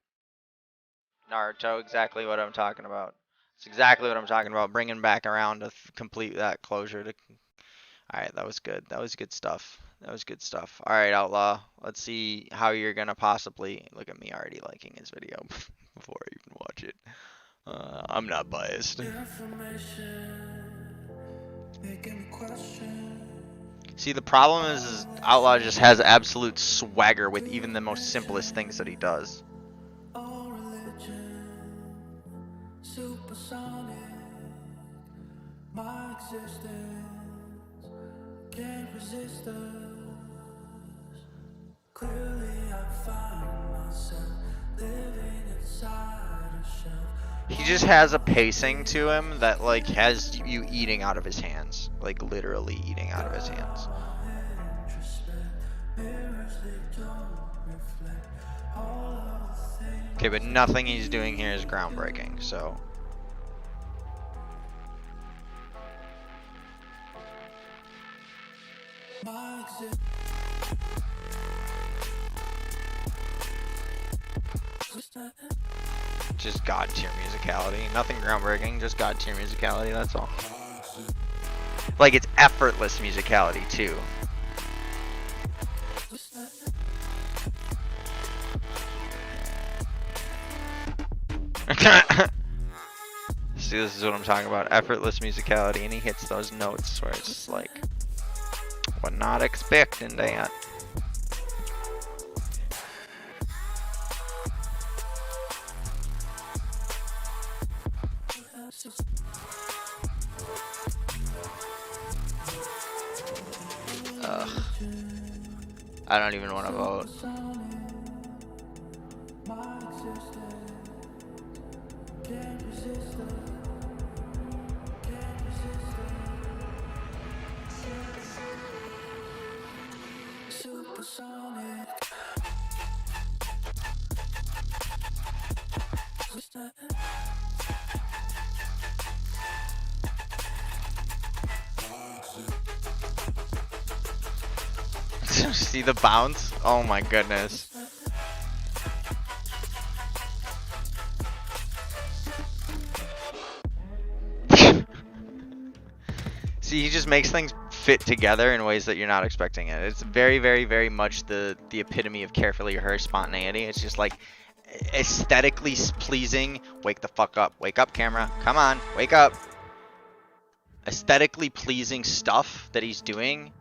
Naruto, exactly what I'm talking about. It's exactly what I'm talking about. Bringing back around to complete that closure. All right, that was good. That was good stuff. That was good stuff. All right, Outlaw. Let's see how you're gonna possibly look at me already liking his video before I even watch it. I'm not biased. See, the problem is Outlaw just has absolute swagger with even the most simplest things that he does. My existence can't resist us. Clearly I find myself living inside a shell. He just has a pacing to him that like has you eating out of his hands, like literally eating out of his hands. Okay, but nothing he's doing here is groundbreaking, so. Just god tier musicality. Nothing groundbreaking, just god tier musicality, that's all. Like, it's effortless musicality, too. See, this is what I'm talking about. Effortless musicality, and he hits those notes where it's just like, we're not expecting that. Ugh. I don't even want to vote. See the bounce? Oh my goodness. See, he just makes things fit together in ways that you're not expecting it. It's very, very, very much the epitome of carefully rehearsed spontaneity. It's just like aesthetically pleasing. Wake the fuck up. Wake up, camera. Come on, wake up. Aesthetically pleasing stuff that he's doing.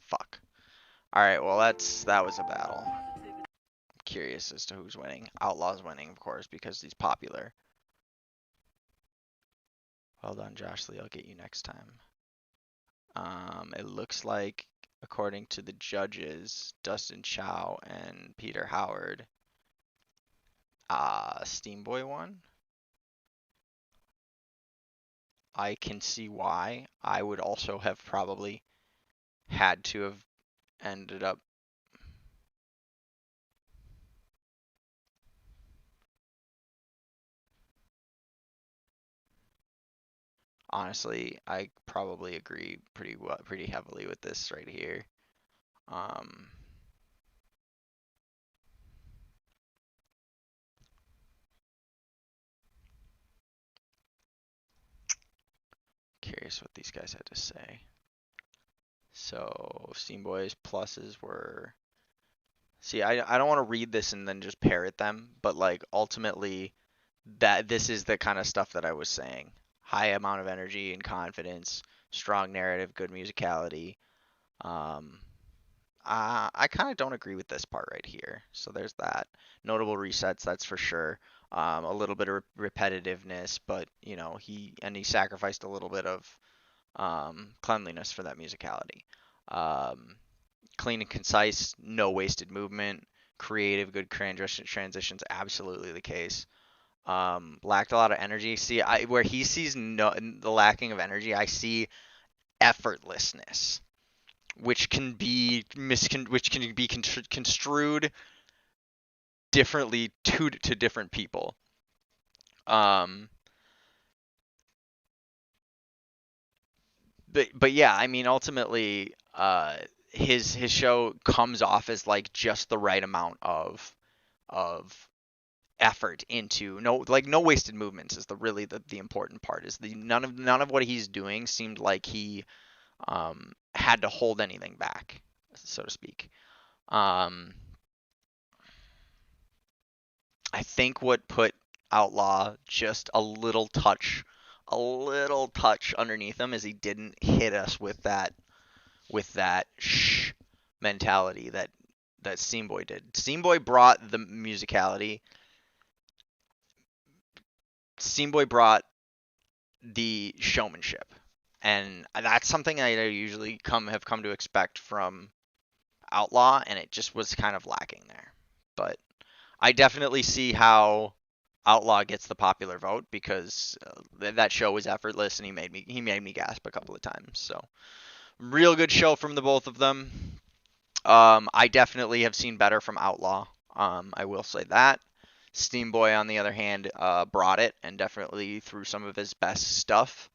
Fuck. Alright, well that was a battle. I'm curious as to who's winning. Outlaw's winning, of course, because he's popular. Well done, Josh Lee. I'll get you next time. It looks like, according to the judges, Dustin Chow and Peter Howard, Steamboy won. I can see why. I would also have probably had to have ended up. Honestly, I probably agree pretty heavily with this right here. Curious what these guys had to say. So, Steamboy's pluses were. See, I don't want to read this and then just parrot them, but like ultimately, this is the kind of stuff that I was saying. High amount of energy and confidence, strong narrative, good musicality. I kind of don't agree with this part right here. So there's that. Notable resets, that's for sure. A little bit of repetitiveness, but you know, he sacrificed a little bit of cleanliness for that musicality. Clean and concise, no wasted movement, creative, good transitions, absolutely the case. Lacked a lot of energy. See, where he sees the lacking of energy, I see effortlessness, which can be construed differently to different people. But yeah, I mean, ultimately, his show comes off as like just the right amount of effort into no wasted movements is the important part. Is the none of what he's doing seemed like he had to hold anything back, so to speak. I think what put Outlaw just a little touch underneath him is he didn't hit us with that shh mentality that Steamboy did. Steamboy brought the musicality. Steamboy brought the showmanship, and that's something I usually have come to expect from Outlaw, and it just was kind of lacking there. But I definitely see how Outlaw gets the popular vote because that show was effortless, and he made me gasp a couple of times. So real good show from the both of them. I definitely have seen better from Outlaw. I will say that. Steamboy, on the other hand, brought it and definitely threw some of his best stuff.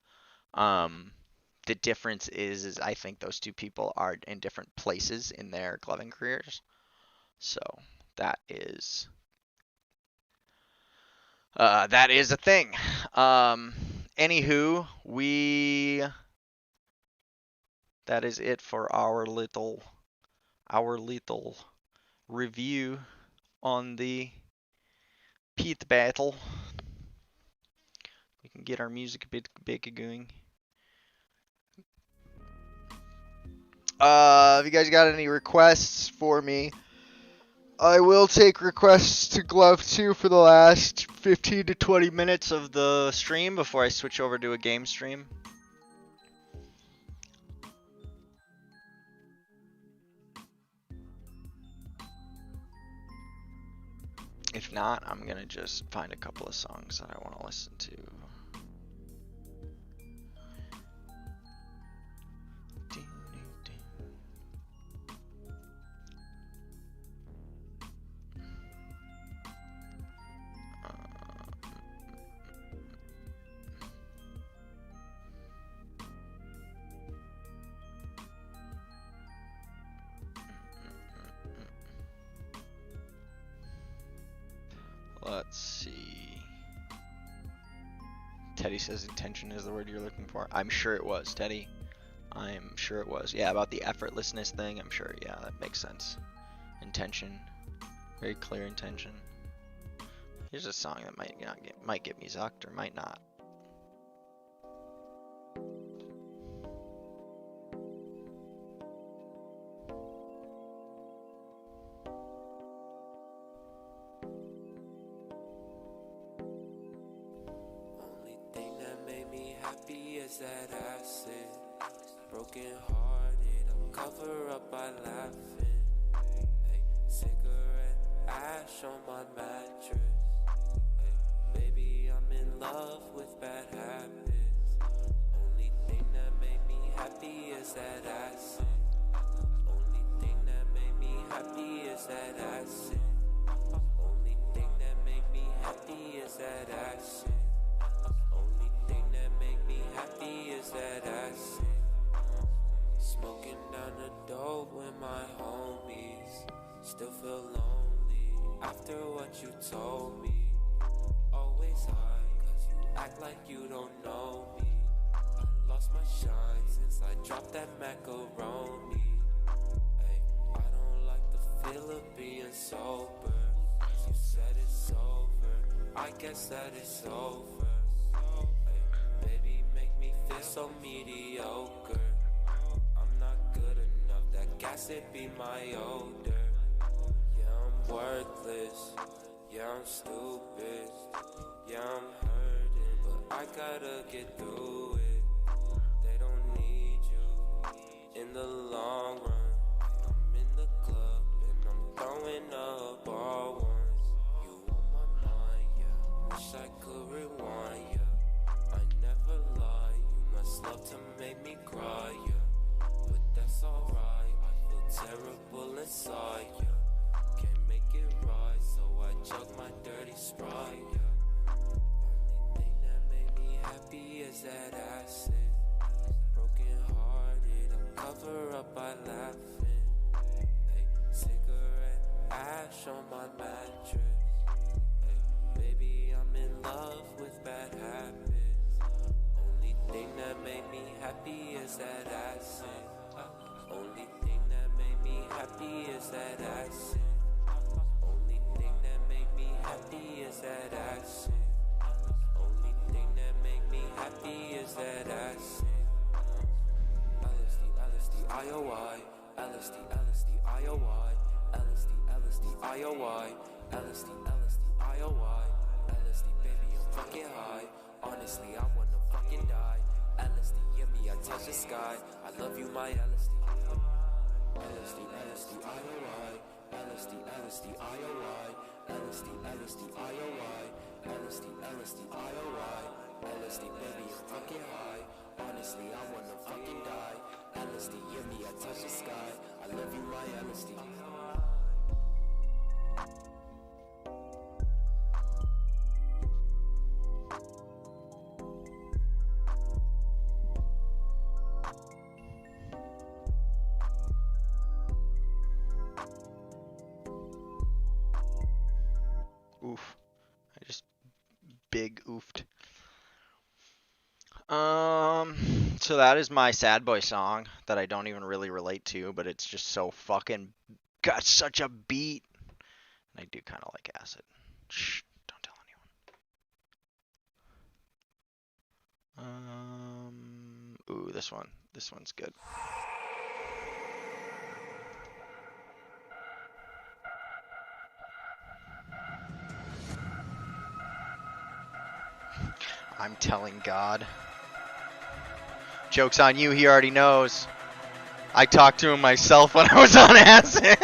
The difference is I think those two people are in different places in their gloving careers. So that is a thing. Anywho, that is it for our little review on the Pete battle. We can get our music a bit going. Have you guys got any requests for me? I will take requests to Glove 2 for the last 15 to 20 minutes of the stream before I switch over to a game stream. If not, I'm going to just find a couple of songs that I want to listen to. Let's see. Teddy says intention is the word you're looking for. I'm sure it was, Teddy. I'm sure it was. Yeah, about the effortlessness thing, I'm sure. Yeah, that makes sense. Intention. Very clear intention. Here's a song that might get me zucked or might not. That acid, broken hearted, I'm cover up by laughing. Hey, cigarette ash on my mattress. Hey, baby, I'm in love with bad habits. Only thing that made me happy is that acid. Only thing that made me happy is that acid. Only thing that made me happy is that acid. Happy is that acid. Smoking down the dope with my homies. Still feel lonely after what you told me. Always high cause you act like you don't know me. I lost my shine since I dropped that macaroni. Hey, I don't like the feel of being sober. You said it's over, I guess that it's over. Feel so mediocre. I'm not good enough. That gas it be my odor. Yeah, I'm worthless. Yeah, I'm stupid. Yeah, I'm hurting, but I gotta get through it. They don't need you in the long run. I'm in the club and I'm throwing up all ones. You on my mind, yeah. Wish I could rewind, yeah. I never lie. Love to make me cry, yeah. But that's alright, I feel terrible inside, yeah. Can't make it right, so I chug my dirty Sprite, yeah. Only thing that made me happy is that acid. Broken hearted, I'll cover up by laughing. Hey, cigarette ash on my mattress. Hey, maybe I'm in love with bad habits. Only thing that made me happy is that acid. Only thing that made me happy is that acid. Only thing that made me happy is that acid. Only thing that made me happy is that acid. LSD, LSD, IOI. LSD, LSD, IOI. LSD, LSD, IOI. LSD, LSD, IOI. LSD, baby, I'm fucking high. Honestly, I wanna fucking die. LSD, give me, I touch the sky. I love you, my LSD. LSD, LSD, IOI. LSD, LSD, IOI. LSD, LSD, IOI. LSD, LSD, IOI. LSD, baby, I'm fucking high. Honestly, I wanna fucking die. LSD, give me, I touch the sky. I love you, my LSD. Oof. I just big oofed. So that is my sad boy song that I don't even really relate to, but it's just so fucking got such a beat. And I do kind of like acid. Shh, don't tell anyone. Ooh, this one. This one's good. I'm telling God. Joke's on you, he already knows. I talked to him myself when I was on acid.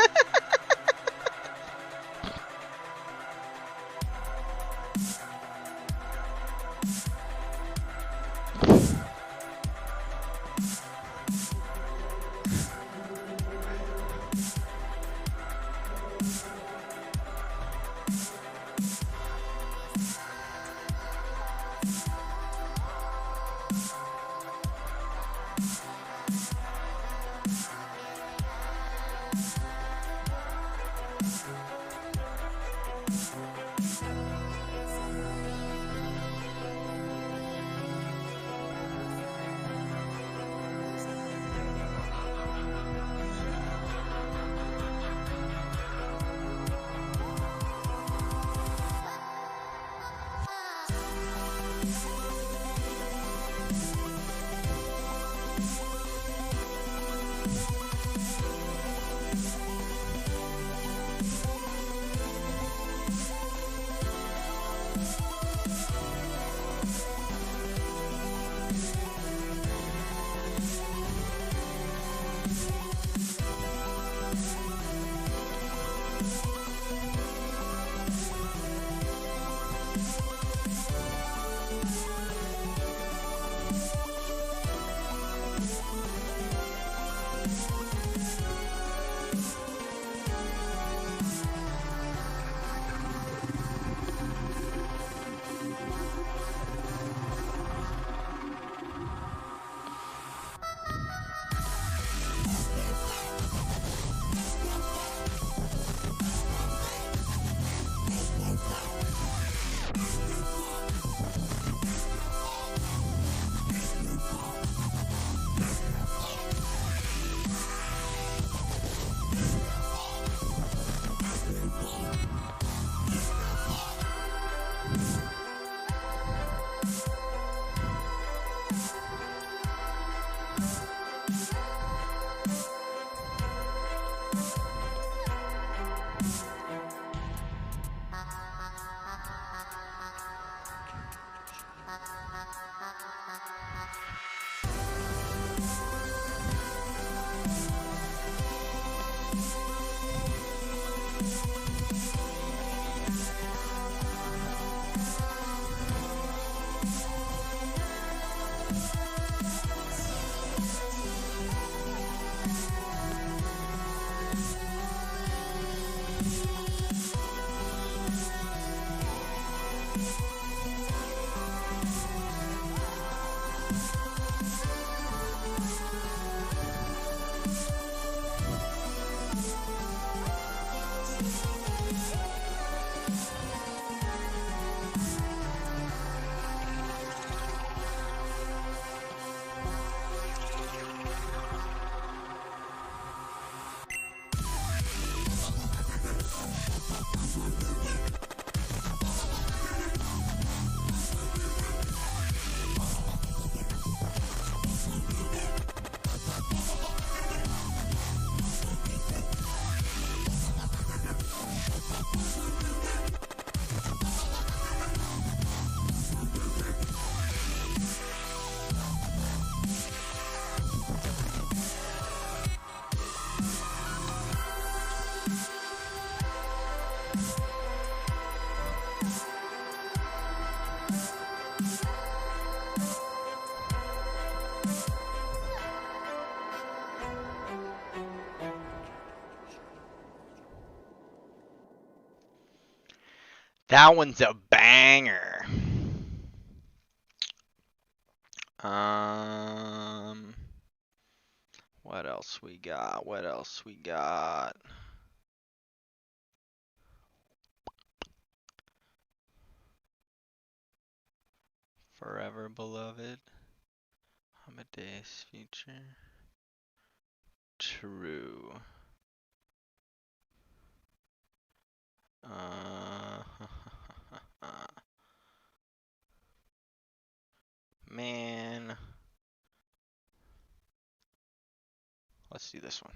That one's a banger. What else we got? What else we got? Forever Beloved. Amadeus Future. True. Man. Let's do this one.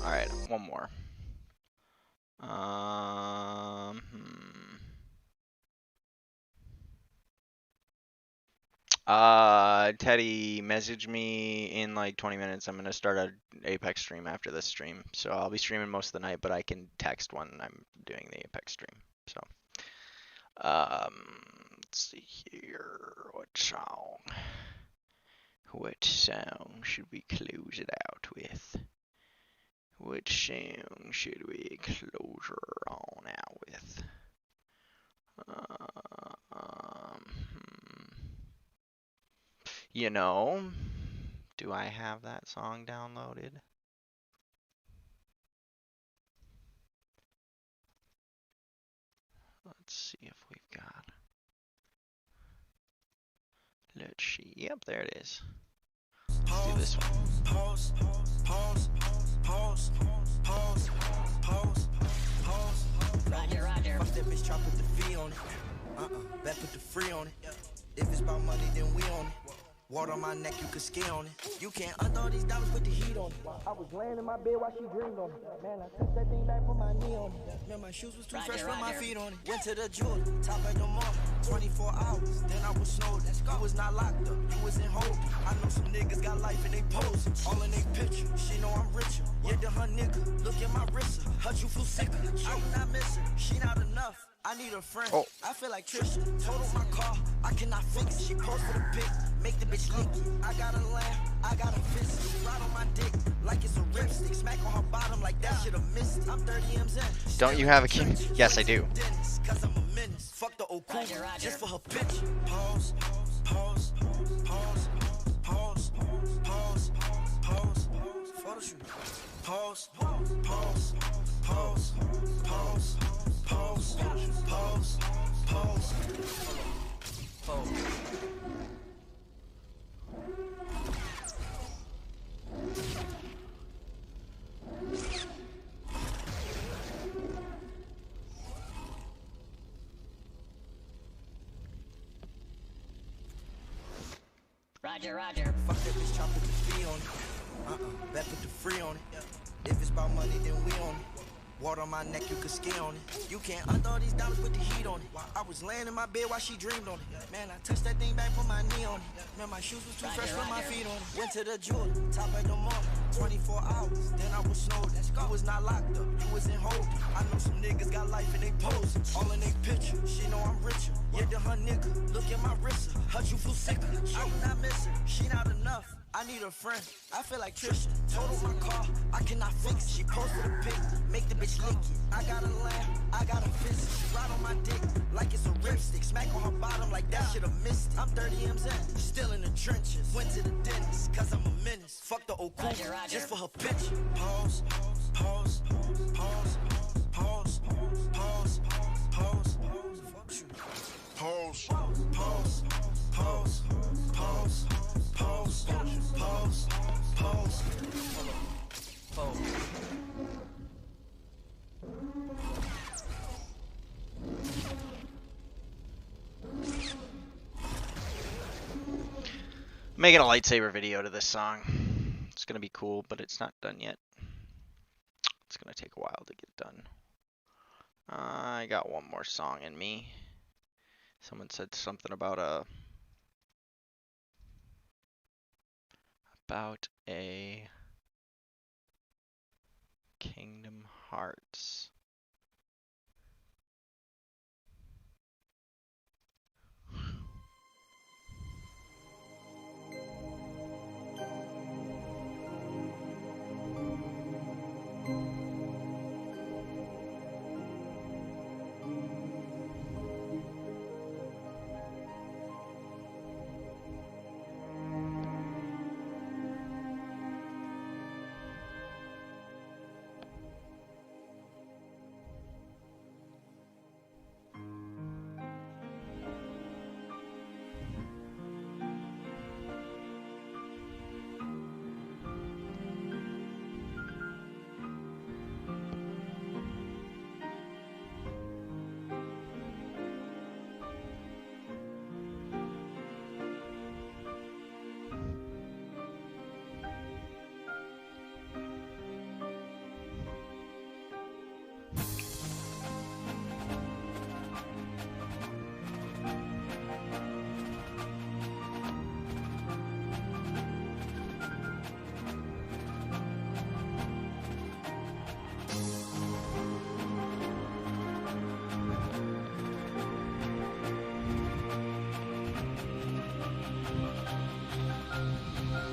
Alright, one more. Teddy, message me in like 20 minutes. I'm gonna start an Apex stream after this stream. So I'll be streaming most of the night, but I can text when I'm doing the Apex stream. So, let's see here. What song should we close it out with? What song should we close her on out with? You know, do I have that song downloaded? Let's see if we've got. Let's see. Yep, there it is. Let's do this one. Roger. Fuck that bitch, try put the fee on it. Bet put the free on it. If it's about money, then we on it. Water on my neck, you could ski on it. You can't undo these diamonds with the heat on it. I was laying in my bed while she dreamed on it. Man, I touched that thing back, put my knee on it. Man, my shoes was too fresh, put my feet on it. Went to the jewel, top at the morning. 24 hours, then I was snowed. You was not locked up, you was in hold. I know some niggas got life and they pose. All in they picture, she know I'm richer. Yeah, to her nigga, look at my wrist. Her you feel sicker. I will not miss her, she not enough. I need a friend. Oh. I feel like Trisha. Total my car, I cannot fix it. She post for the pic, make the bitch lick it. I got a lamb, I got a fist. Ride on my dick like it's a ripstick. Smack on her bottom like that shit a missed. I'm 30 M's in. Don't you have a king? Yes, I do. Cause I'm a menace. Fuck the old cool just for her bitch. Pause, pause, pause, pause, pause, pause, photo shoot. Pause, pause, pause, pause, pause, pause, pause, pause. Roger, Roger. Fuck that bitch, chop with the fee on it. Bet put the free on it. If it's about money, then we on it. Water on my neck, you could ski on it. You can't undo these diamonds with the heat on it. I was laying in my bed while she dreamed on it. Man, I touched that thing back, put my knee on it. Man, my shoes was too fresh, put my feet on it. Went to the jewel, top at the morning. 24 hours, then I was snowed. You was not locked up, you was in hold. I know some niggas got life and they pose. All in they picture, she know I'm richer. Yeah, to her nigga, look at my wrist. Her you feel sicker. I will not miss her, she not enough. I need a friend. I feel like Trisha. Total my car, I cannot fix it. She post for the pic, make the bitch lick it. I got a lamb, I got a fist. Ride on my dick like it's a ripstick. Smack on her bottom like that shit a missed. I'm 30 M's in, still in the trenches. Went to the dentist, cause I'm a menace. Fuck the old cool, just for her picture. Pause, pause, pause, pause, pause, pause, pause, pause, pause, pause, pause, pause, pause, pause, pause. Making a lightsaber video to this song. It's gonna be cool, but it's not done yet. It's gonna take a while to get done. I got one more song in me. Someone said something about a Kingdom Hearts.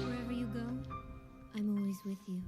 Wherever you go, I'm always with you.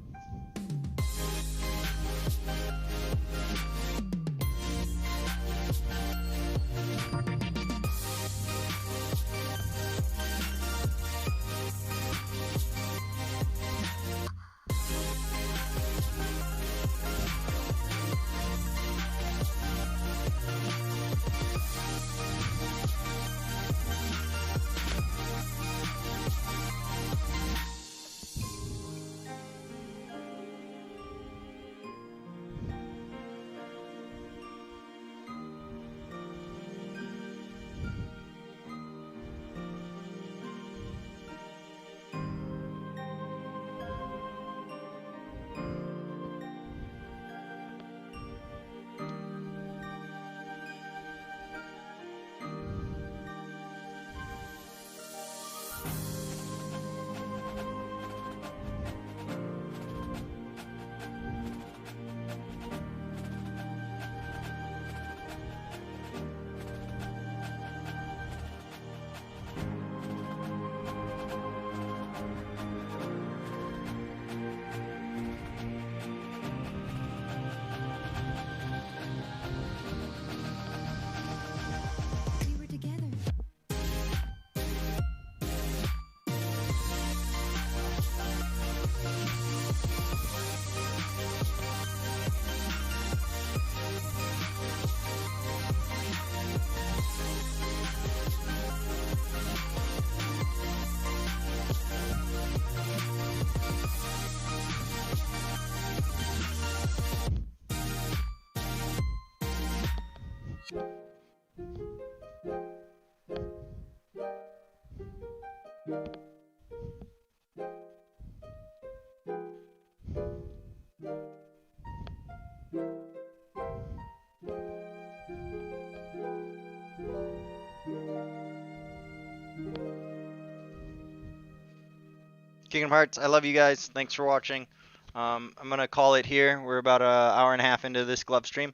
Kingdom Hearts, I love you guys. Thanks for watching. I'm going to call it here. We're about an hour and a half into this glove stream.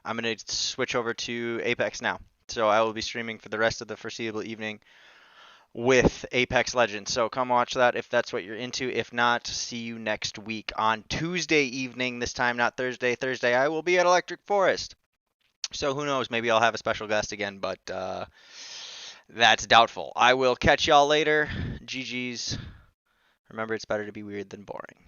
I'm going to switch over to Apex now. So I will be streaming for the rest of the foreseeable evening with Apex Legends. So come watch that if that's what you're into. If not, see you next week on Tuesday evening. This time, not Thursday. Thursday, I will be at Electric Forest. So who knows? Maybe I'll have a special guest again, but that's doubtful. I will catch y'all later. GG's. Remember, it's better to be weird than boring.